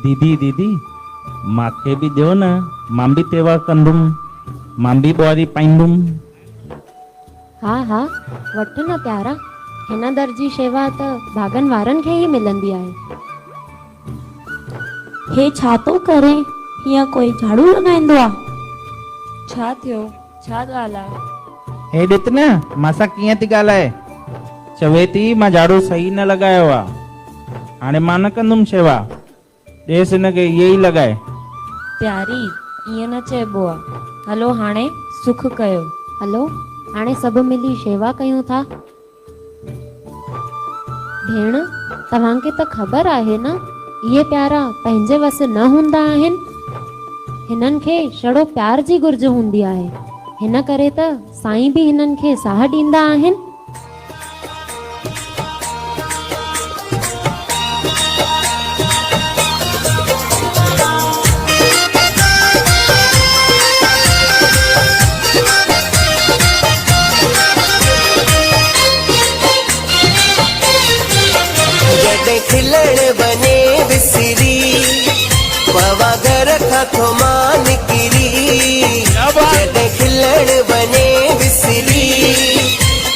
दीदी दीदी माखे भी ॾियो न, मां भी तेवा कंदुमि, मां भी ॿुआरी पाईंदुमि। हा हा वठ न प्यारा, हिन दर जी शेवा त भागन वारनि खे ई मिलंदी आहे। हे छा तो करे? हीअं कोई झाड़ू लॻाईंदो आ? छा थियो? छा ॻाल्हि आहे? हे ॾिस न मां कीअं थी ॻाल्हाए, चवे थी मां झाड़ू सही न लॻायो आहे, हाणे मां न कंदुमि शेवा, ॾेसि हिनखे इहे ई लॻाए। प्यारी ईअं न चइबो आहे, हलो हाणे सुख कयो। हलो हाणे सभु मिली शेवा कयूं था। भेण तव्हांखे त ख़बर आहे न, इहे प्यारा पंहिंजे वस न हूंदा आहिनि, हिननि खे छड़ो प्यार जी घुर्ज हूंदी आहे, हिन करे त साईं बि हिननि खे साह ॾींदा आहिनि। खिलण बने विसरी पवा घर खां मान किरी, जॾहिं खिलण बने विसरी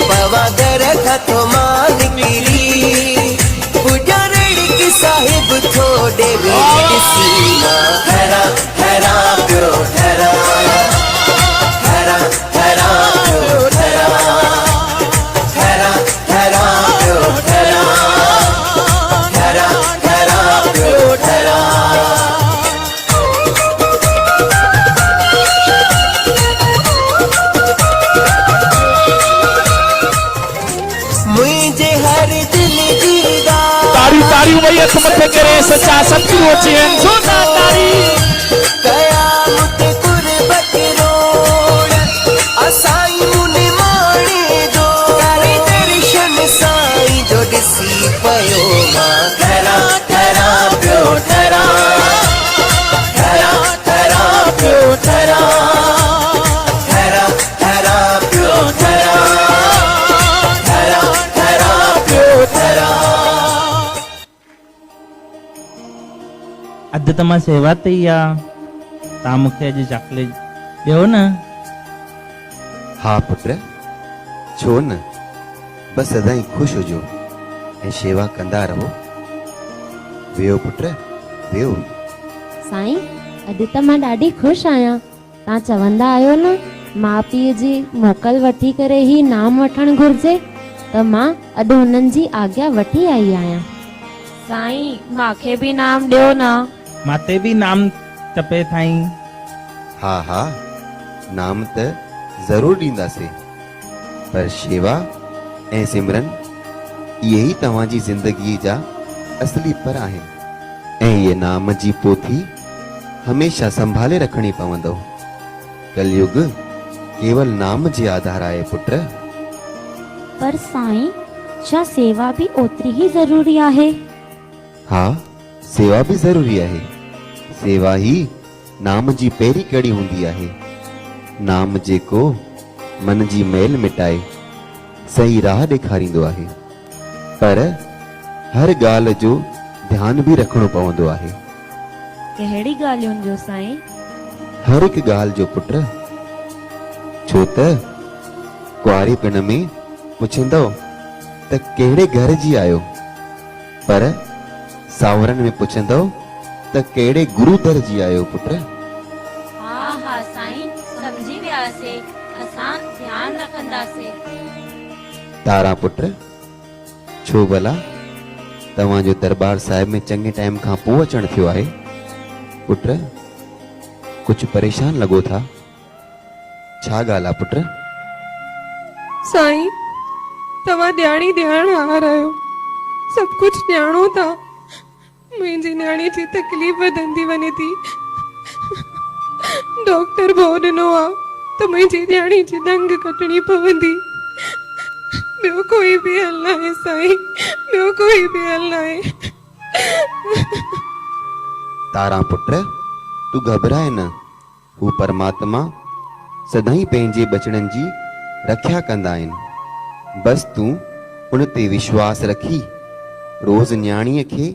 पवा घर खां मान किरी, पुॼारण की साहिब थोड़े ॾिसी ठहरा ठहरा पियो ठहरा ठहरा ठहरा पियो ठहरा ठहरा ठहरा पियो ठहरा ठहरा ठहरा पियो ठहरा। मुझे हर दिल जी तारी तारी वही हथ मथे करे सच्चा सच्ची होची है सोना तारी कयामत कुर्बत रोड असाई मुने माणे दो करे दर्शन साईं जो ॾिसी पयो मां ठहरा ठहरा पियो ठहरा ठहरा ठहरा पियो ठहरा ठहरा ठहरा पियो ठहरा ठहरा ठहरा पियो ठहरा। अॼु त मां सेवा ते ई आहे, तव्हां मूंखे अॼु चॉकलेट ॾियो न। हा पुट, छो न, बस सदाई खुश हुजो ऐं शेवा कंदा रहो। वियो पुट वियो। साईं अॼु त मां ॾाढी ख़ुशि आहियां, तव्हां चवंदा आहियो न माउ पीउ जी मोकल वठी करे ई नाम वठणु घुर्जे, त मां अॼु हुननि जी आज्ञा वठी आई आहियां। साईं माखे भी नाम ॾियो न। माते भी नाम टपे थाई। हा हा नाम त ज़रूर ॾींदासीं, पर शेवा ऐं सिमरन इहे ई तव्हांजी ज़िंदगी जा असली पर आहिनि, ऐं इहे नाम जी पोथी हमेशा संभाले रखणी पवंदो। कलयुग केवल नाम जे आधार आहे पुट। पर साईं छा सेवा भी ओतरी ही ज़रूरी आहे? हा सेवा भी ज़रूरी आहे, सेवा ही नाम जी पहिरीं कड़ी हूंदी आहे। नाम जेको मन जी मैल मिटाए सही राह ॾेखारींदो आहे, पर हर ॻाल्हि जो ध्यान भी रखणो पवंदो आहे। कहिड़ी ॻाल्हियुनि जो साईं? हर हिकु ॻाल्हि जो पुट, छो त कुआरेपन में पुछंदो त कहिड़े घर जी आहियो, पर सावरनि में पुछंदो त कहिड़े गुरु दर जी आहियो पुट। हा हा साईं समझी वियासीं, असां ध्यान रखंदासीं। तारा पुट, छो भला तव्हांजो दरबार साहिब में चङे टाइम खां पोइ अचणु थियो आहे? पुट कुझु परेशान लॻो था, छा ॻाल्हि आहे पुट? साईं तव्हां ॼाणी ॼाण हार आहियो, सभु कुझु ॼाणो था। मुंहिंजी न्याणी जी तकलीफ़ वधंदी वञे थी, डॉक्टर भो ॾिनो आहे त मुंहिंजी न्याणी जी दंग कटणी पवंदी। ॿियो कोई बि हल न आहे साईं, ॿियो कोई बि हल न आहे। तारा पुट तूं घबराए न, हू परमात्मा सदाई पंहिंजे बचड़नि जी रखिया कंदा आहिनि। बस तूं उन ते विश्वास रखी रोज़ न्याणीअ खे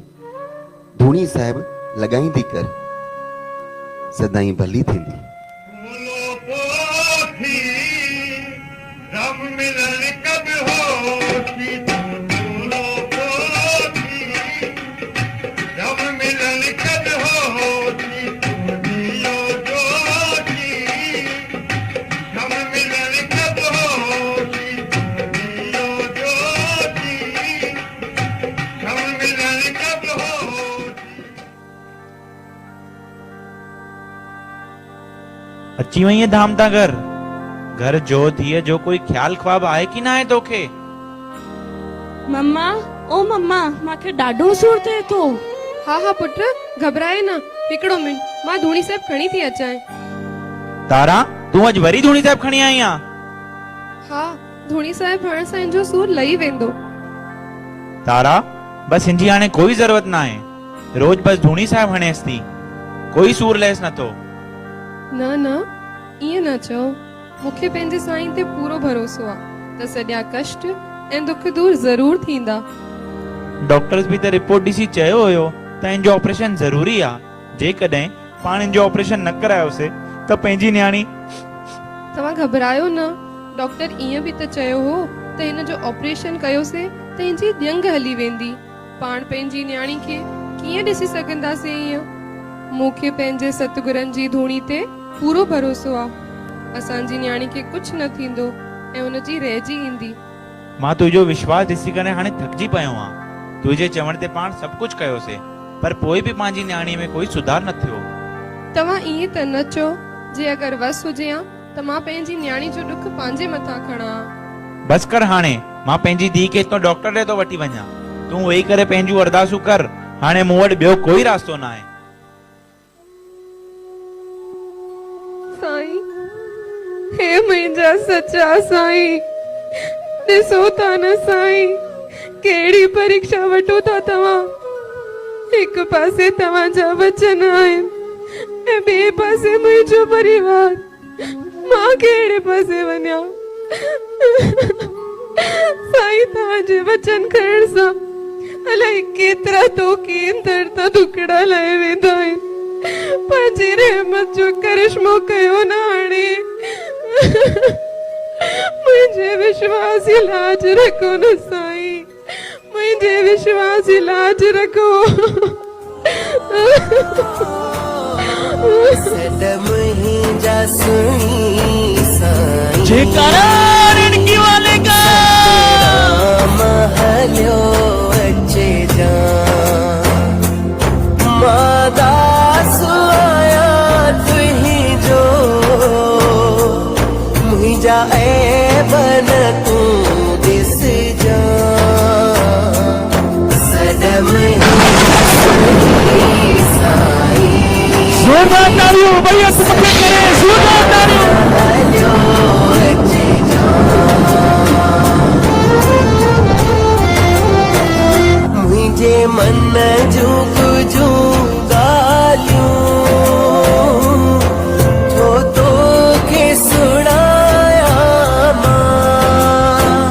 धूणी साहिब लॻाईंदी कर सदाईं भली थींदी। रब मिलन कब होती, रब मिलन कब होती, दियो जोगी, रब मिलन कब होती, दियो जोगी, रब मिलन कब होती। अची वई धाम ता घर जो थिए जो कोई ख्याल ख्वाब आहे कि ना आहे तोखे? मम्मा, ओ मम्मा, मूंखे ॾाढो सूर थिए थो। हा हा पुट, घबराए न, हिकिड़ो मिंट, मां धूणी साहिब खणी थी अचां। तारा, तू अज वरी धूणी साहिब खणी आई आ? हा, धूणी साहिब हण सां जो सूर लही वेंदो। तारा, बस हिंजी हाणे कोई जरूरत ना आहे, रोज बस धूणी साहिब हणेस थी, कोई सूर लहेस नथो। न न, ईअं न चओ, मूंखे पंहिंजे साईं ते पूरो भरोसो आहे त सॼा कष्ट ऐं दुख दूर ज़रूर थींदा। डॉक्टर्स भी त रिपोर्ट ॾिसी चयो हुयो त इन जो ऑपरेशन ज़रूरी आ, जेकॾहिं पाण इन जो ऑपरेशन न करायोसे त पंहिंजी न्याणी। तव्हां घबरायो न, डॉक्टर ईअं बि त चयो हो त हिन जो ऑपरेशन कयोसे त हिनजी ॼंग हली वेंदी, पाण पंहिंजी न्याणी खे कीअं ॾिसी सघंदासीं ईअं। मूंखे पंहिंजे सतगुरनि जी धूणी ते पूरो भरोसो आहे, असांजी न्याणी खे कुछ न थींदो ऐं उनजी रहिजी ईंदी। मां तुंहिंजो विश्वास ॾिसी करे हाणे थकिजी पियो आं, तुंहिंजे चवण ते पाण सभु कुझु कयोसीं, पर पोइ बि पंहिंजी न्याणी में कोई सुधार न थियो। तव्हां ईअं त न चओ, जे अगरि वस हुजे आ त मां पंहिंजी न्याणी जो ॾुख पंहिंजे मथां खणां। बस कर हाणे, मां पंहिंजी धीउ खे हितां डॉक्टर ॾे थो वठी वञा, तूं वेही करे पंहिंजूं अरदासूं कर, हाणे मूं वटि ॿियो कोई रास्तो न आहे। साईं, हे मुंहिंजा सच्चा साईं, ॾिसो था न साईं, कहिड़ी परीक्षा वठो था तव्हां। हिकु पासे तव्हांजा वचन आहिनि ऐं ॿिए पासे मुंहिंजो परिवार, मां कहिड़े पासे वञा। साईं, तव्हांजे वचन खणण सां अलाए केतिरा तो केंदर त टुकड़ा लहे वेंदा आहिनि, पंहिंजी रहमत जो करिश्मो कयो न हाणे। मुंहिंजे विश्वास जी लाज रखो न साईं, मुंहिंजे विश्वास जी लाज रखो। सदम ही जा सुनी साईं, जेकरा रिणकी वाले का महलियो अचे जा, मादास आया तुही जो, मुझा ऐबन तू दिस जा। सदम ही साईं, जोरदार तालियों भैया, सपोर्ट करें, जोरदार तालियों। मुझे मन जो कुझु ॻाल्हियूं जो तोखे सुणाया मां,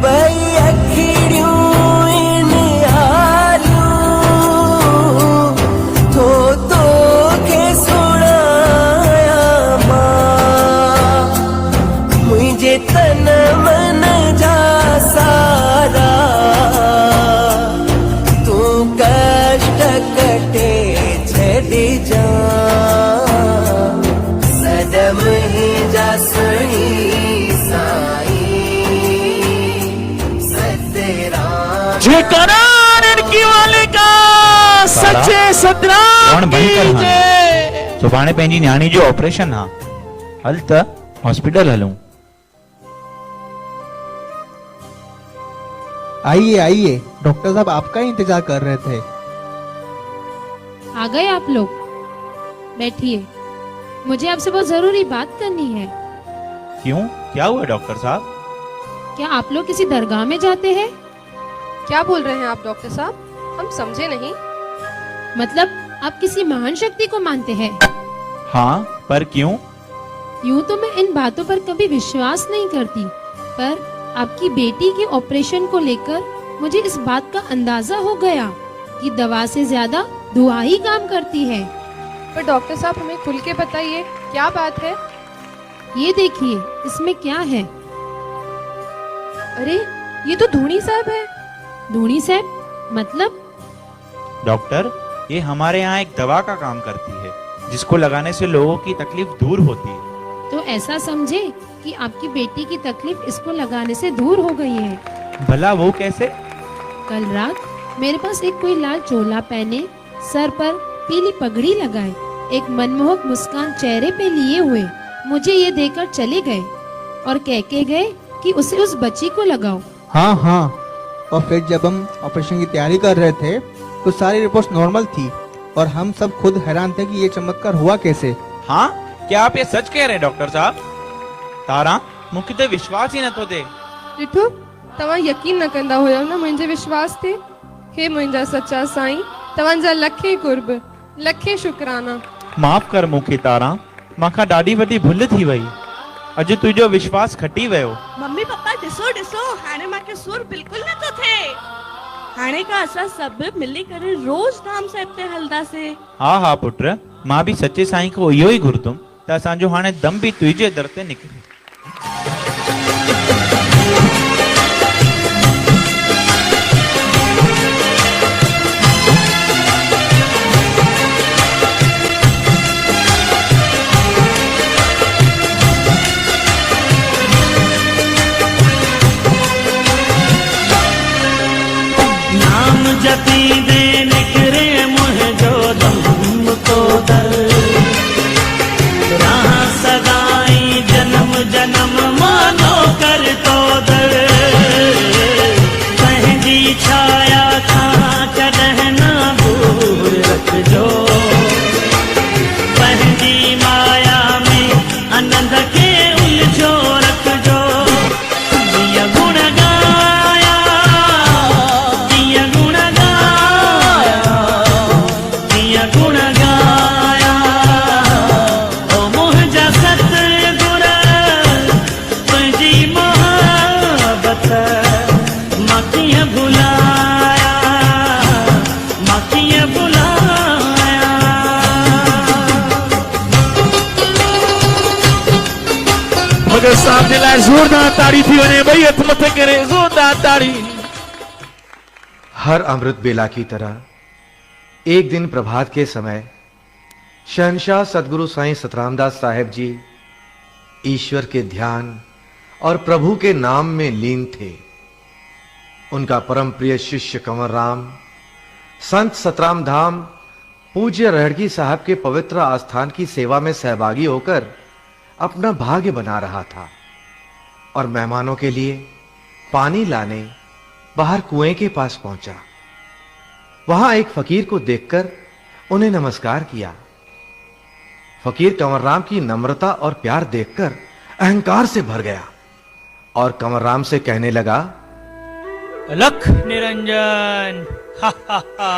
भई अखिड़ियूं इन हालियूं जो तोखे सुणाया मां, मुंहिंजे तन मन जा सारा कष्ट कटे छॾी जा। सदम ही जा सुनी साईं, सतराम जेकरा रिणकी वाले का सच्चे सतराम की जय। सुभाणे पंहिंजी न्याणी जो ऑपरेशन हा, हल त हॉस्पिटल हलूं। आइए आइए, डॉक्टर साहब आपका ही इंतजार कर रहे थे। आ गए आप लोग, बैठिए, मुझे आपसे बहुत जरूरी बात करनी है। क्यों, क्या हुआ डॉक्टर साहब? क्या आप लोग किसी दरगाह में जाते हैं? क्या बोल रहे हैं आप डॉक्टर साहब, हम समझे नहीं। मतलब आप किसी महान शक्ति को मानते हैं? हाँ, पर क्यों? यूं तो मैं इन बातों पर कभी विश्वास नहीं करती, पर आपकी बेटी के ऑपरेशन को लेकर मुझे इस बात का अंदाजा हो गया कि दवा से ज्यादा दुआ ही काम करती है। पर डॉक्टर साहब हमें खुल के बताइए क्या बात है। ये देखिए इसमें क्या है। अरे ये तो धूनी साहब है। धूनी साहब मतलब? डॉक्टर, ये हमारे यहाँ एक दवा का काम करती है जिसको लगाने से लोगों की तकलीफ दूर होती है। तो ऐसा समझे कि आपकी बेटी की तकलीफ इसको लगाने से दूर हो गई है। भला वो कैसे? कल रात मेरे पास एक कोई लाल चोला पहने, सर पर पीली पगड़ी लगाए, एक मनमोहक मुस्कान चेहरे पे लिए हुए मुझे ये देकर चले गए और कह के गए कि उसे उस बच्ची को लगाओ। हाँ हाँ, और फिर जब हम ऑपरेशन की तैयारी कर रहे थे तो सारी रिपोर्ट्स नॉर्मल थी और हम सब खुद हैरान थे कि ये चमत्कार हुआ कैसे। हाँ, क्या आप ये सच कह रहे हैं डॉक्टर साहब? तारा, मूंखे ते विश्वास ही न थो थिए। ॾिठो, तव्हां यकीन न कंदा हुयो न मुंहिंजे विश्वास ते। हे मुंहिंजा सच्चा साईं, तव्हांजा लखे कुर्ब, लखे शुक्राना। माफ़ कर मूंखे तारा, मां खां ॾाढी वॾी भुल थी वई। अॼु तुंहिंजो विश्वास खटी वियो। मम्मी पापा ॾिसो ॾिसो, हाणे मूंखे सुर बिल्कुल नथो थिए। हाणे खां असां सभु मिली करे रोज़ धाम साहिब ते हलंदासीं। हाँ हाँ पुत्र, मां भी सच्चे साईं खां इहो ई घुरदुमि त असांजो हाणे दम भी तुंहिंजे दर ते निकिरे। नाम जपी दे निकरे मुझो दम तो दर, राह सदाई जन्म जन्म मानो कर तो दर, पंहिंजी छाया खां कॾहिं न दूर रखजो, पंहिंजी माया में आनंद के उलझो रखजो। दिया गुण गाया, दिया गुण गाया, दिया गुण गाया, ओ मुंहिंजा सतगुर तुंहिंजी मोहबत मां कीअं भुलाया, मां कीअं भुलाया। मगर साहब जे लाइ ज़ोरदार ताड़ी थी वञे, ॿई हथ मथे करे ज़ोरदार ताड़ी। हर अमृत बेला की तरह एक दिन प्रभात के समय शहंशाह सदगुरु साईं सतरामदास साहेब जी ईश्वर के ध्यान और प्रभु के नाम में लीन थे। उनका परम प्रिय शिष्य कंवर राम संत सतराम धाम पूज्य रहड़गी साहब के पवित्र आस्थान की सेवा में सहभागी होकर अपना भाग्य बना रहा था और मेहमानों के लिए पानी लाने बाहर कुएं के पास पहुंचा। वहां एक फकीर को देखकर उन्हें नमस्कार किया। फकीर कंवरराम की नम्रता और प्यार देखकर अहंकार से भर गया और कंवरराम से कहने लगा, लख निरंजन, हा हा हा,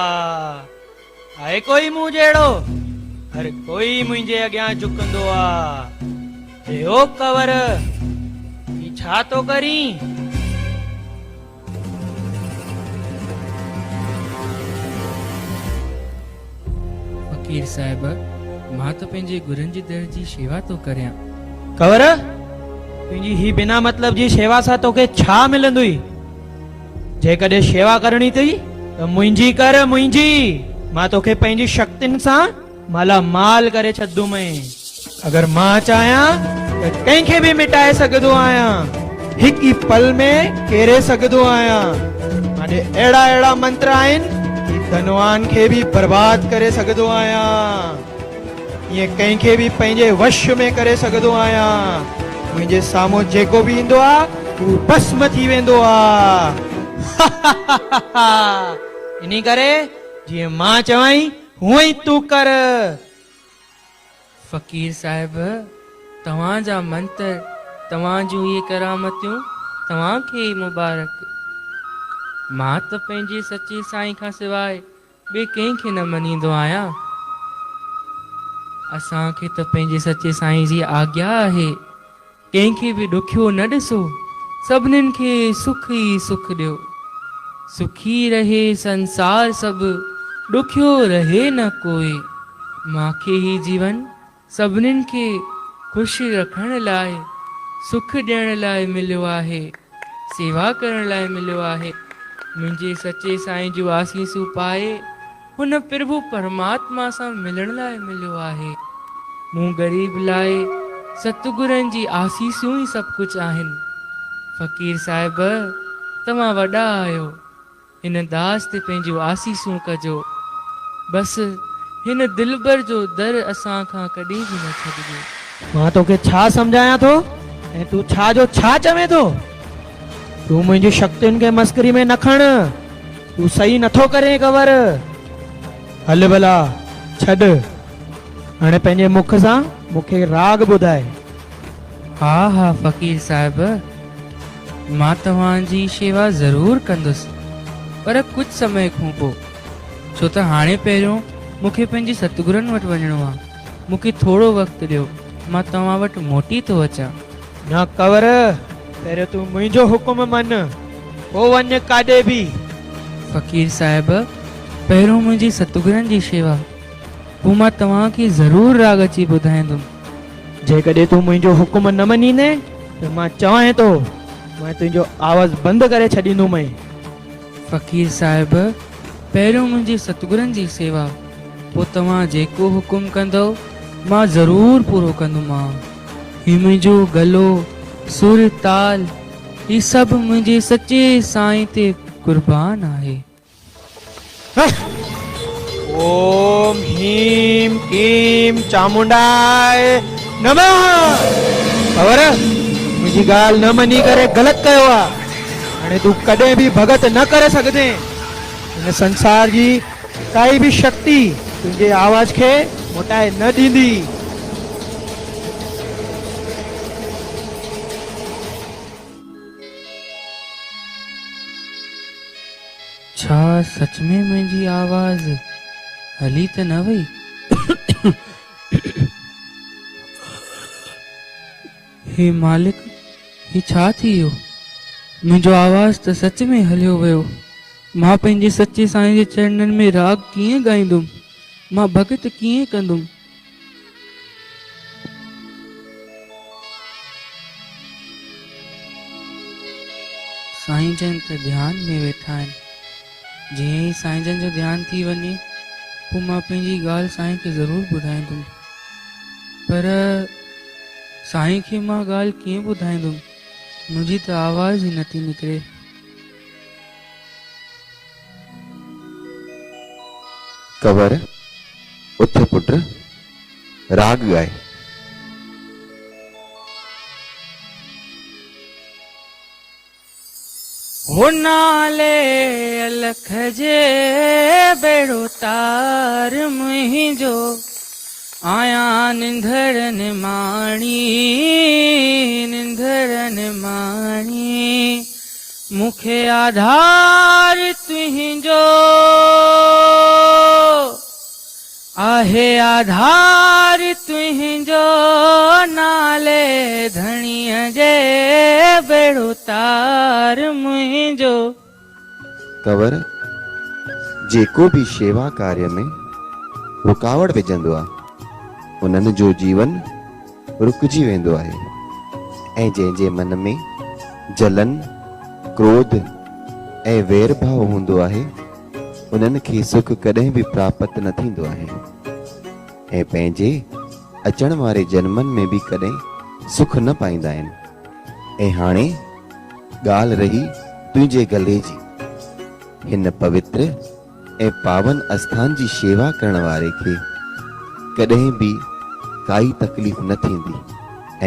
आए कोई मुंह जेड़ो, हर कोई मुंहिंजे अॻियां झुकंदो आ। हे ओ कंवर, ही छा तो करी? फकीर साहिब, मां तो पंहिंजे गुरुनि जी दर जी शेवा तो करियां। कंवर, तुंहिंजी ही बिना मतलब जी शेवा सां तोखे छा मिलंदुई? जेकॾहिं शेवा करणी अथई त मुंहिंजी कर, मुंहिंजी। मां तोखे पंहिंजी शक्तियुनि सां माला माल करे छॾंदुमि। अगर मां चाहियां त कंहिंखे बि मिटाए सघंदो आहियां, हिकु ई पल में केरे सघंदो आहियां। माने अहिड़ा अहिड़ा मंत्र आहिनि कि धनवान खे बि बर्बाद करे सघंदो आहियां। ये कंहिंखे बि पंहिंजे वश में करे सघंदो आहियां। मुंहिंजे साम्हूं जेको बि ईंदो आहे हू भस्म थी वेंदो आहे। इन्ही करे जीअं मां चवाई हूअं ई तूं कर। फकीर साहिब, तव्हांजा मंत्र, तव्हां जूं ये करामतियूं तव्हांखे ई मुबारक। मां त पंहिंजे सच्चे साईं खां सवाइ ॿिए कंहिंखे न मञींदो आहियां। असांखे त पंहिंजे सच्चे साईं जी आज्ञा आहे, कंहिंखे बि ॾुखियो न ॾिसो, सभिनीनि खे सुख ई सुख ॾियो। सुखी रहे संसार सब, ॾुखियो रहे न कोई। मांखे ही जीवन सभिनीनि खे ख़ुशि रखण लाइ, सुख ॾियण लाइ मिलियो आहे, सेवा करण लाइ मिलियो आहे। मुंहिंजे सचे साईं जूं आसीसूं पाए हुन प्रभु परमात्मा सां मिलण लाइ मिलियो आहे। मूं ग़रीब लाइ सतगुरनि जी आसीसूं ई सभु कुझु आहिनि। फ़क़ीर साहिब, तव्हां वॾा आहियो, हिन दास ते पंहिंजूं आसीसूं कजो। बसि हिन दिलबर जो दर असां खां कॾहिं बि न छॾिजो। मां तोखे छा सम्झायां थो ऐं तूं छा जो छा चवें थो? तूं मुंहिंजी शक्तियुनि खे मस्करी में न खण। तूं सही नथो करे कवर। हल भला छॾ, हाणे पंहिंजे मुख सां मूंखे राग ॿुधाए। हा हा फ़क़ीर साहिब, मां तव्हांजी शेवा ज़रूरु कंदुसि, पर कुझु समय खां पोइ। छो त हाणे पहिरियों मूंखे पंहिंजे सतगुरनि वटि वञिणो आहे। मूंखे थोरो वक़्तु ॾियो, मां तव्हां वटि मोटी थो अचां। न कवर, पहिरियों तूं मुंहिंजो हुकुम मन, पोइ वञ काॾे बि। फ़क़ीर साहिब, पहिरियों मुंहिंजी सतगुरनि जी शेवा, पोइ मां तव्हांखे ज़रूरु राग अची ॿुधाईंदुमि। जेकॾहिं तूं मुंहिंजो हुकुम न मञींदे त मां चवां थो, मां तुंहिंजो आवाज़ बंदि करे छॾींदुमि। फ़क़ीर साहिब, पहिरियों मुंहिंजी सतगुरनि जी सेवा, पोइ तव्हां जेको हुकुम कंदो मां ज़रूरु पूरो कंदुमांव। ही मुंहिंजो गलो, सुर, ताल, ही सभु मुंहिंजे सचे साईं ते कुर्बान आहे। ओम ह्रीं क्लीं चामुंडाय नमः। खबर, मुंहिंजी ॻाल्हि न मञी करे ग़लति कयो आहे। हाणे तूं कॾहिं बि भगत न करे सघंदे। हिन संसार जी काई बि शक्ति तुंहिंजे आवाज़ खे मोटाए न ॾींदी। छा सच में मुंहिंजी आवाज़ हली त न वई? हे मालिक, ही छा थी वियो? मुंहिंजो आवाज़ त सच में हलियो वियो। मां पंहिंजे सचे साईं जे चरणनि में राग कीअं ॻाईंदुमि? मां भगत कीअं कंदुमि? साईं जन त ध्यान में वेठा आहिनि। जीअं ई साईं जन जो ध्यानु थी वञे, पोइ मां पंहिंजी ॻाल्हि साईं खे ज़रूरु ॿुधाईंदुमि। पर साईं खे मां ॻाल्हि कीअं ॿुधाईंदुमि? मुंहिंजी त आवाज़ ई नथी निकिरे। कंवर, उथ पुट, राग ॻाए। हो नाले अलख जे बेड़ो तार मुंहिंजो, आया निंधड़न माणी, निंधड़न माणी। मुखे आधार तुहिंजो आहे, आधार तुहिंजो नाले धणीअ जे बेड़ो तार मुंहिंजो। कंवर, जेको भी शेवा कार्य में रुकावट विझंदो आहे, उन्हनि जो जीवन रुकिजी वेंदो आहे। ऐं जंहिंजे मन में जलन, क्रोध ऐं वैर भाव हूंदो आहे, उन्हनि खे सुख कॾहिं बि प्राप्त न थींदो आहे। ऐं पंहिंजे अचण वारे जन्मनि में बि कॾहिं सुख न पाईंदा आहिनि। ऐं हाणे ॻाल्हि रही तुंहिंजे गले जी। हिन पवित्र ऐं पावन आस्थान जी शेवा करण वारे खे कॾहिं बि काई तकलीफ़ न थींदी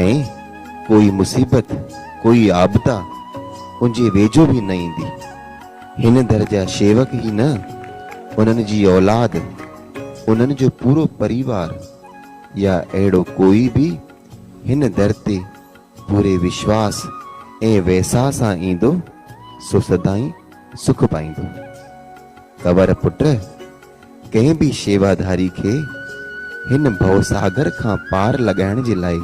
ऐं कोई मुसीबत, कोई आपदा उनजे वेझो भी न ईंदी। हिन दर जा शेवक ही न, उन्हनि जी औलाद, उन्हनि जो पूरो परिवार या अहिड़ो कोई भी हिन दर ते पूरे विश्वास ऐं वैसा सां ईंदो सो सदाई सुख पाईंदो। कंवर पुट, कंहिं भी शेवाधारी खे हिन भवसागर खां पार लगाइण जे लाइ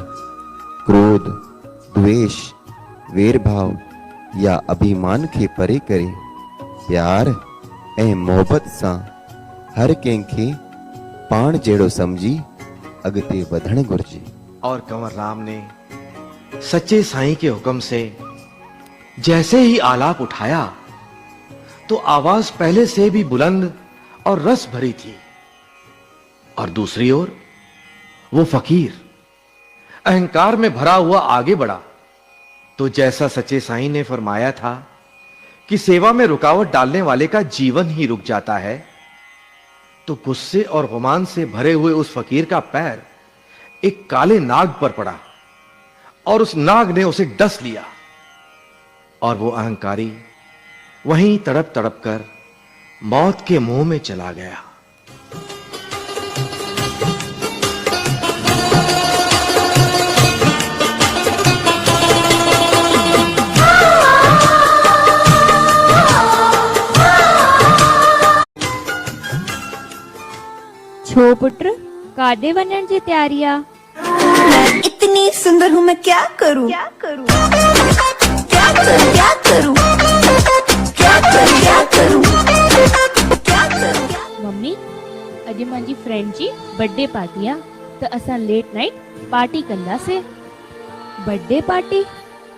क्रोध, द्वेष, वेर भाव या अभिमान खे परे करे प्यार ऐं मोहब्बत सां हर कंहिंखे पाण जहिड़ो समझी अॻिते वधण घुर्जे। और कंवर राम ने सच्चे साईं के हुक्म से जैसे ही आलाप उठाया तो आवाज पहले से भी बुलंद और रस भरी थी। और दूसरी ओर वो फकीर अहंकार में भरा हुआ आगे बढ़ा तो जैसा सच्चे साईं ने फरमाया था कि सेवा में रुकावट डालने वाले का जीवन ही रुक जाता है, तो गुस्से और गुमान से भरे हुए उस फकीर का पैर एक काले नाग पर पड़ा और उस नाग ने उसे डस लिया और वो अहंकारी वहीं तड़प तड़प कर मौत के मुंह में चला गया। छो पुत्र काॾे वञण जी तैयारी आ? इतनी सुंदर हूँ मैं क्या करूँ? क्या करूँ? क्या करूँ? क्या करूँ? क्या करूँ? क्या करूँ? क्या करूँ? मम्मी अॼु मुंहिंजी फ्रेंड जी बर्थडे पार्टी आ त असां लेट नाइट पार्टी कंदासीं। Birthday party?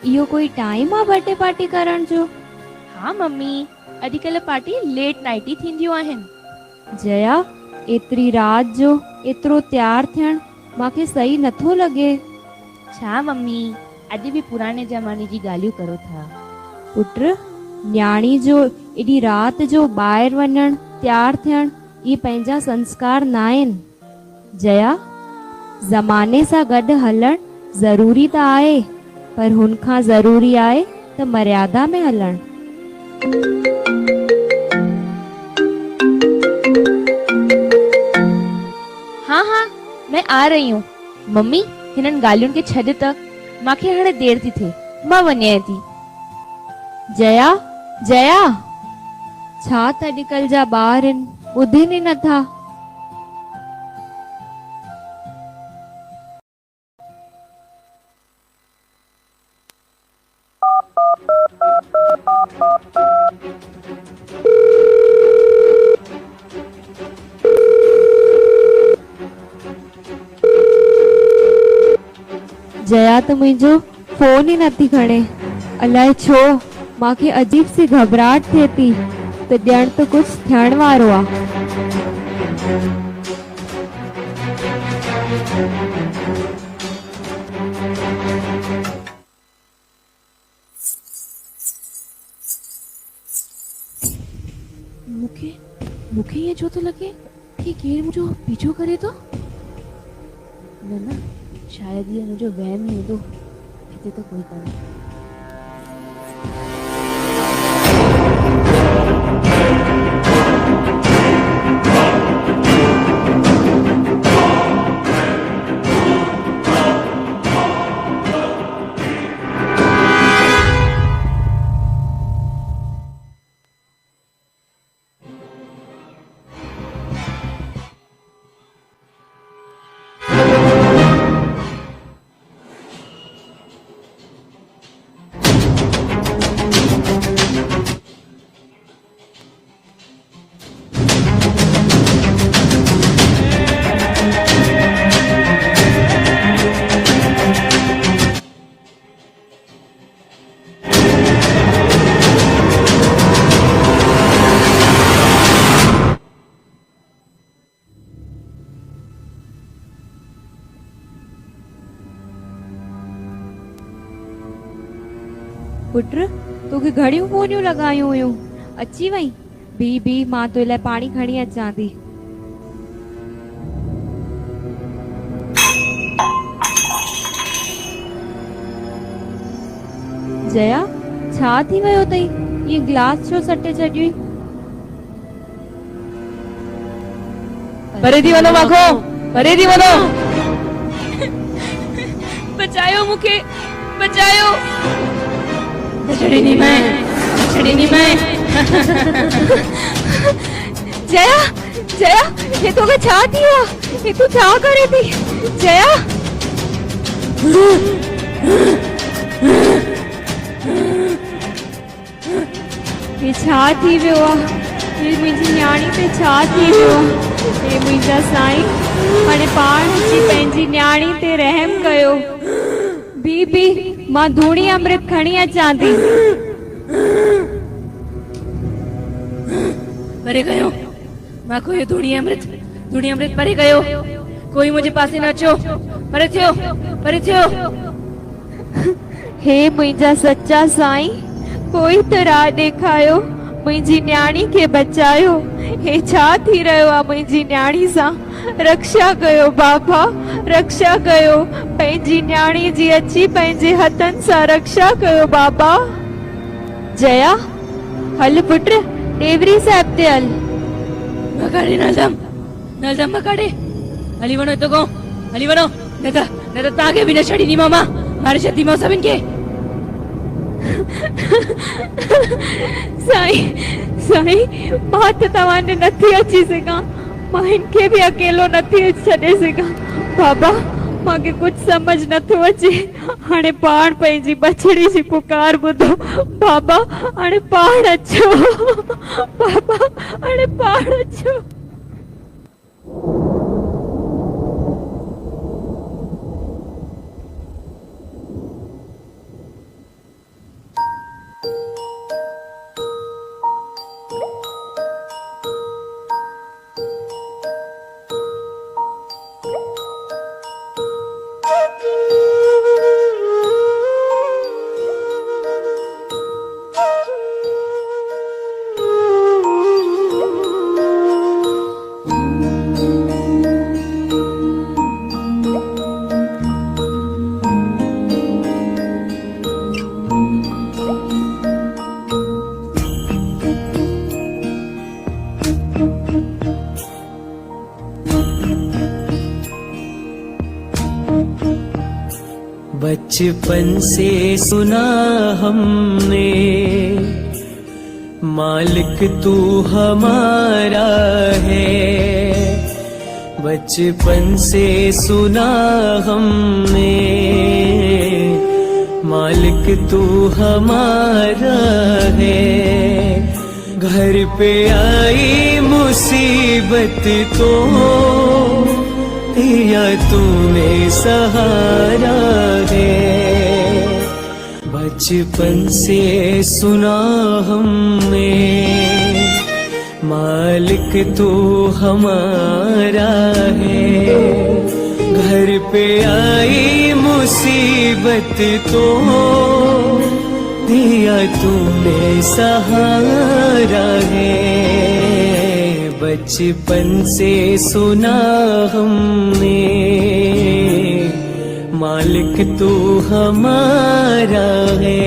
इहो कोई टाइम आ बर्थडे पार्टी करण जो? हाँ मम्मी, अॼुकल्ह पार्टी लेट नाइट ही थींदियूं आहिनि। जया एतिरी रात जो एतिरो तैयार थियण मूंखे सही नथो लॻे। छा मम्मी, अॼु बि पुराने ज़माने जी ॻाल्हियूं करो था। पुत्र न्याणी जो एॾी रात जो ॿाहिरि वञण तैयार थियण इहे पंहिंजा संस्कार न आहिनि। जया ज़माने सां गॾु हलण ज़रूरी त आहे, पर हुन खां ज़रूरी आहे त मर्यादा में हलण। हाँ हाँ मैं आ रही हूँ। मम्मी हिननि ॻाल्हियुनि खे छॾ त, मूंखे हाणे देर थी थिए, मां वञां थी। जया जया छा त अॼुकल्ह जा ॿार आहिनि, ॿुधनि ई नथा। जया त मुंहिंजो फोन ई नथी खणे, अलाए छो मूंखे अजीब सी घबराहट थिए थी त ॼण त कुझु थियण वारो आहे। मूंखे ये छो थो लॻे कि केरु मुंहिंजो पीछो करे थो। न न, शायद ये मुझे वहम ही हूंदो, हिते तो कोई कान्हे। पुत्र तोखे घणियूं फोनियूं लॻायूं हुयूं, अची वई? बी मां तो लाइ पाणी खणी अचां थी। जया छा थी वियो अथई? ये गिलास छो सटे छॾियो? परे थी वञो माखो, परे थी वञो। बचायो मूंखे, बचायो। छड़ीनी मैं। जया जया ये तोखे छा थी वियो? ये तू छा करे थी? जया ये छा थी वियो आहे? हे मुंहिंजी न्याणी ते छा थी वियो हे मुंहिंजा साईं हाणे पाण अची पंहिंजी न्याणी ते रहम कयो बी मां धूणी अमृत खणी अचां थी परे कयो मां कोई धूणी अमृत परे कयो कोई मुंहिंजे पासे न अचो परे थियो हे मुंहिंजा सच्चा साईं कोई त राह ॾेखारियो मुंहिंजी न्याणी खे बचायो हे छा थी रहियो आहे मुंहिंजी न्याणी सां रक्षा कयो बाबा रक्षा कयो पंहिंजी न्याणी जी अची पंहिंजे हथनि सां रक्षा कयो बाबा जया हल पुट टेवरी साहिब ते हल मकाड़े नलदम मकाड़े हली वनो तो को हली वनो न त तव्हांखे बि न छॾींदी मां मारे छॾींदीमांव सभिनि खे साईं मां त तव्हां ॾे नथी अची सघां मां हिनखे बि अकेलो नथी छॾे सघां बाबा मूंखे कुझु समझ नथो अचे हाणे पाण पंहिंजी बछड़ी जी पुकार ॿुधो बाबा हाणे पाण अचो बाबा हाणे पाण अचो बचपन से सुना हमने मालिक तू हमारा है बचपन से सुना हमने मालिक तू हमारा है घर पे आई मुसीबत तो दिया तूने सहारा है बचपन से सुना हमने मालिक तू हमारा है घर पे आई मुसीबत तो दिया तूने सहारा है बचपन से सुना हमने मालिक तू हमारा है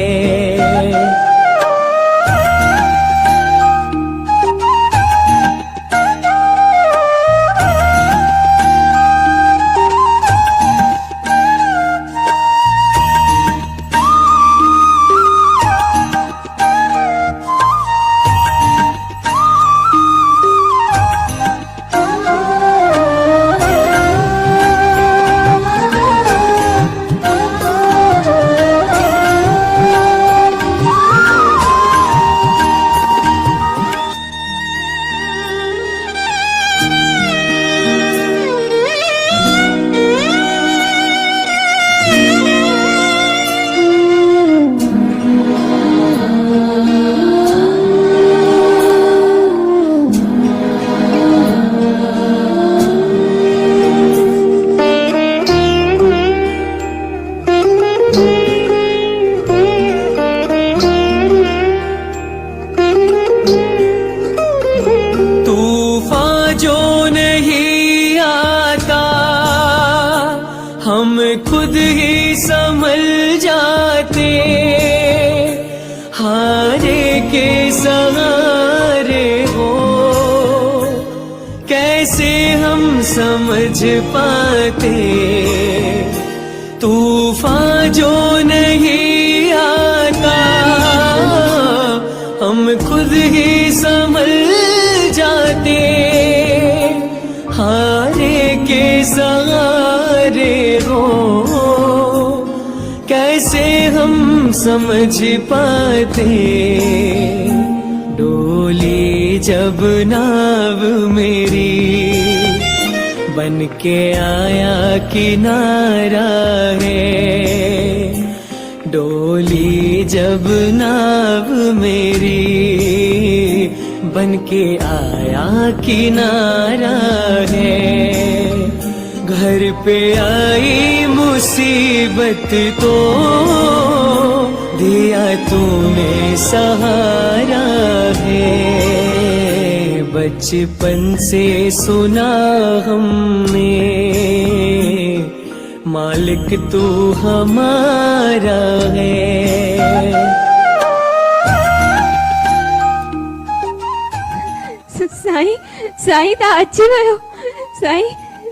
हम खुद ही संभल जाते हारे के सहारे हो कैसे हम समझ पाते तूफान जो नहीं आता हम खुद ही संभल जाते हारे के सहारे हो कैसे हम समझ पाते डोली जब नाव मेरी बन के आया किनारा है, डोली जब नाव मेरी बन के आया किनारा है। घर पे आई मुसीबत तो दिया तूने सहारा है। बचपन से सुना हमने मालिक तू हमारा है। साईं साईं ता अची वियो। साईं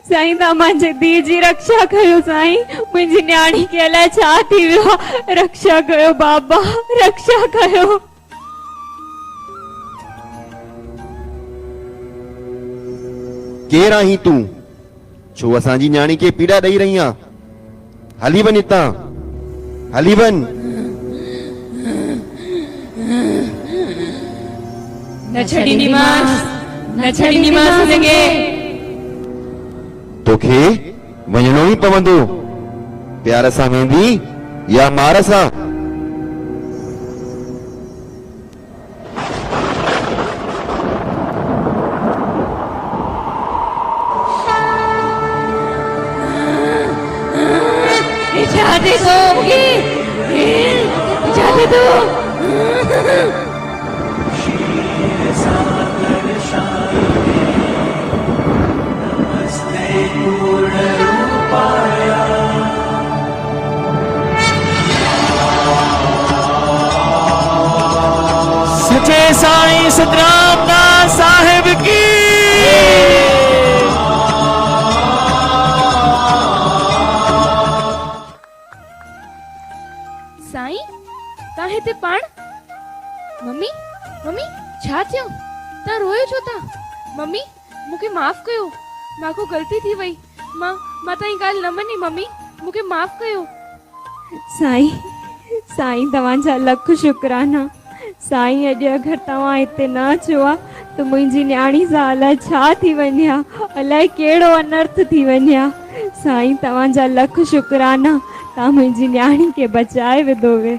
साईं ता मुंहिंजे धीउ जी रक्षा कयो। साईं मुंहिंजी न्याणी खे अलाए छा थी वियो आहे। रक्षा कयो बाबा, रक्षा कयो। केर आहीं तूं? छो असांजी न्याणी खे पीड़ा ॾेई रही आं? हली वञ हितां, हली वञ। न छॾींदीमांसि, न छॾींदीमांसि हिनखे। तोखे वञणो ई पवंदो। प्यार सां वेंदी या मार सां? इजाज़त दो मुझे, इजाज़त दो। सचे साईं सतराम दास साहिब की। साईं तव्हां हिते पाण? मम्मी मम्मी छा थियो? तव्हां रोयो छो था? मम्मी मूंखे माफ़ कयो, मांखो ग़लती थी वई। मां तव्हांजी ॻाल्हि न मनी। मम्मी मूंखे माफ़ कयो। साईं साईं तव्हांजा लख शुक्राना। साईं अॼु अगरि तव्हां हिते न अचो हा त मुंहिंजी न्याणी सां अलाए छा थी वञे हा, अलाए कहिड़ो अनर्थ थी वञे हा। साईं तव्हांजा लख शुक्राना, तव्हां मुंहिंजी न्याणी खे बचाए विधो वे।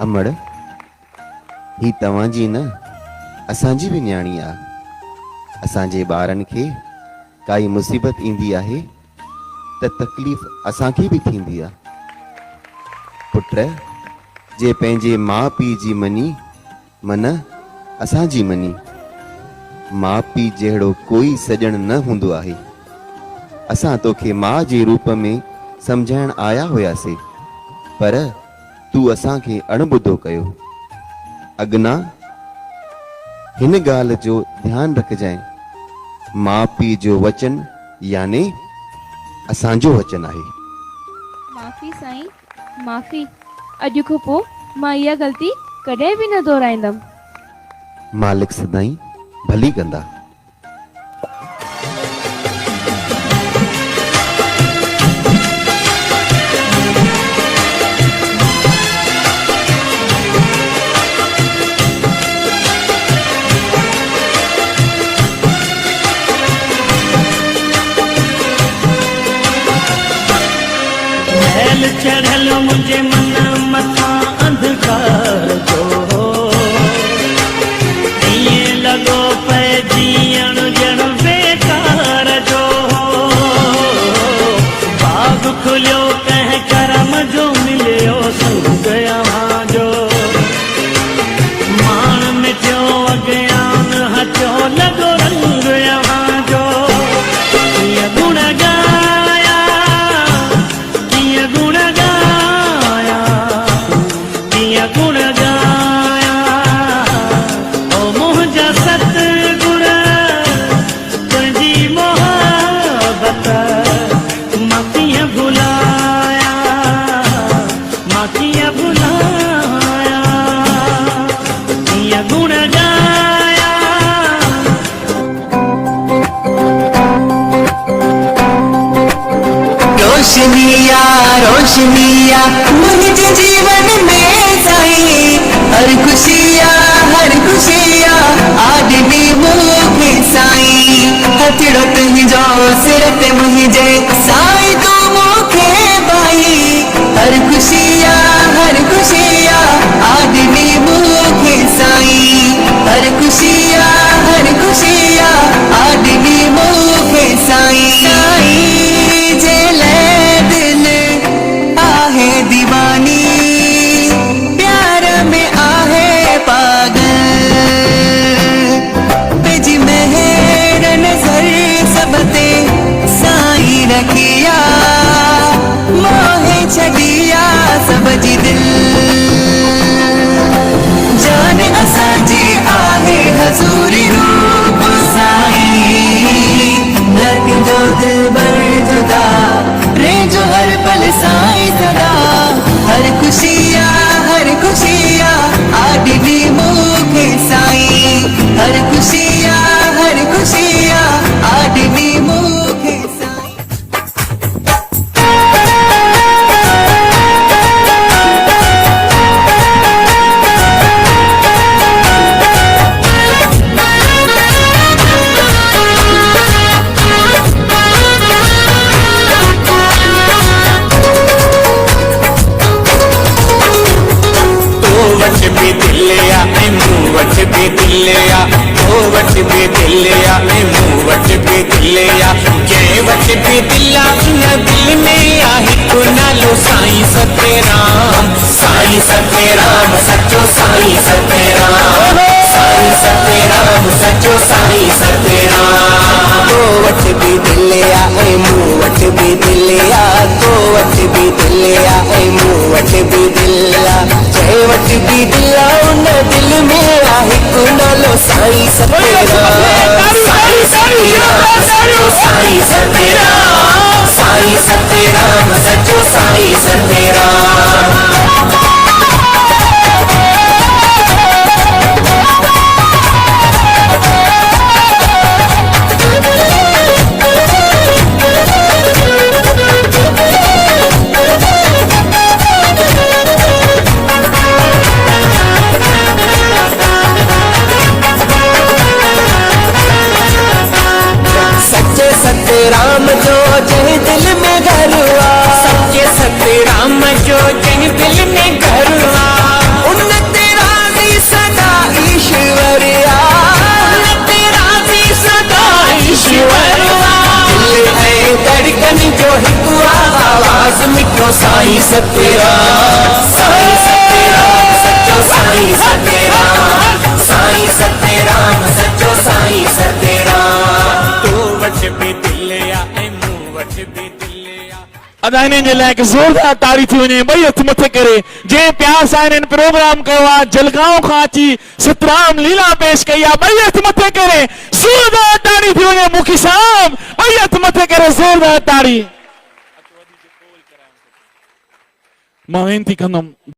अमड़, ही तव्हांजी न असांजी बि न्याणी आहे। असांजे ॿारनि खे काई मुसीबत ईंदी आहे त तकलीफ़ असांखे बि थींदी आहे। पुट जे पंहिंजे माउ पीउ जी मनी मन असांजी मनी। माउ पीउ जहिड़ो कोई सॼण न हूंदो आहे। असां तोखे माउ जे रूप में सम्झाइण आया हुआसीं, पर तूं असांखे अणॿुधो कयो। अॻिना हिन ॻाल्हि जो ध्यानु रखजांइ, माउ पीउ जो वचन याने असांजो वचन आहे। माफ़ी साईं, माफ़ी। अॼु खां पोइ मां इहा ग़लती कॾहिं बि न दोहराईंदमि। मालिक सदाईं भली कंदा। चढ़ल मुझे मन मथा अंधकार जो ये लगो पे जीअण जण बेकार जो बाग खुलियो कंहिं करम जो मिलियो संग अवां जो माण मिटियो अज्ञान हचो लॻो रंग अवां जो कीअं गुण गाया कीअं गुण गाया कीअं गुण गाया ओ मुंहिंजा सतगुर तुंहिंजी मोहबत मां कीअं भुलाया मां कीअं भुलाया कीअं गुण गाया रोशनिया रोशनिया मुझे जीवन में साईं, हर खुशियाँ आज तो वट भी दिल आ मूं वट भी दिल आ जंहिं वट भी दिल आ उन दिल में आहे को नालो साईं सतेराम साईं सतेराम सचो साईं सतेराम साईं सतेराम सचो साईं सतेराम तो वट भी दिल आ मूं वट भी दिल आ तो वट भी दिल आ मूं वट भी दिल आ जंहिं वट भी दिल आ उन दिल में आहे को नालो साईं सतेराम साईं सतेराम सचो साईं सतेराम साईं सतेराम सचो साईं सतेराम राम जो जय दिल में घरवा सच्चे सतराम जो जय दिल में घरवा उन तेरा भी सदा ईश्वरिया उन तेरा भी सदा ईश्वरवा दिल है धड़कन जो हिकु आवाज मिठो साईं सतराम साईं सतराम सच्चो साईं सतराम साईं सतराम सच्चो साईं सतराम तो वट भी अदाइने जे लाइ ज़ोरदार ताड़ी थी वञे ॿई हथ मथे करे जंहिं प्यार सां हिननि प्रोग्राम कयो आहे जलगांव खां अची सतराम लीला पेश कई आहे ॿई हथ मथे करे ज़ोरदार ताड़ी थी वञे मुखी साहब ॿई हथ मथे करे ज़ोरदार ताड़ी मां वेनती कंदुमि